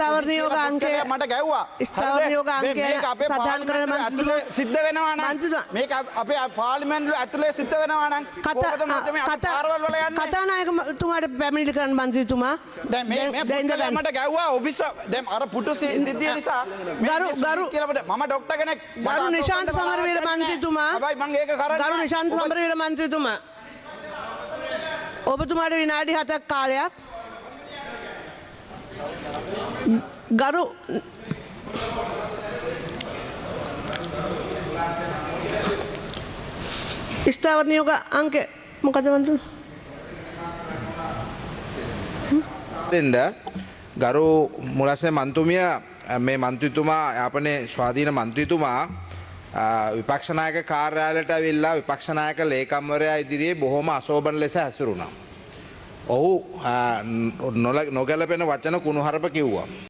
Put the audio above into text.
ස්ථාවර නියෝග අංකය මට ගැව්වා. ස්ථාවර නියෝග අංකය මේක අපේ සටහන් කරන පාර්ලිමේන්තුවේ ඇතුලේ සිද්ධ වෙනවා නම් මේක අපේ පාර්ලිමේන්තුවේ ඇතුලේ සිද්ධ වෙනවා නම් කොහොමද මේ පාරවල් වල යන්නේ? කතානායකතුමාට පැමිණිලි කරන්න මන්ත්‍රීතුමා. දැන් මේ මට ගැව්වා ඔෆිස් දැන් අර පුටු සිද්ධිය නිසා මම ડોක්ටර් කෙනෙක්. ගරු නිශාන්ත සමරවීර මන්ත්‍රීතුමා. හැබැයි මම ඒක කරන්නේ ගරු නිශාන්ත සමරවීර මන්ත්‍රීතුමා. ඔබතුමාට විනාඩි 7ක් කාලයක්. ගරු ස්ථාවර නියෝග අංකය මොකද මන්ත්‍රී? දෙන්න ගරු මුලසේ මන්තුමිය මේ මන්ත්‍රීතුමා යාපනයේ ස්වාධීන මන්ත්‍රීතුමා විපක්ෂ නායක කාර්යාලයට ඇවිල්ලා විපක්ෂ නායක ලේකම්වරයා ඉදිරියේ බොහොම අශෝභන ලෙස හැසිරුණා. ඔහු නොගැලපෙන වචන කුණුහරුප කිව්වා.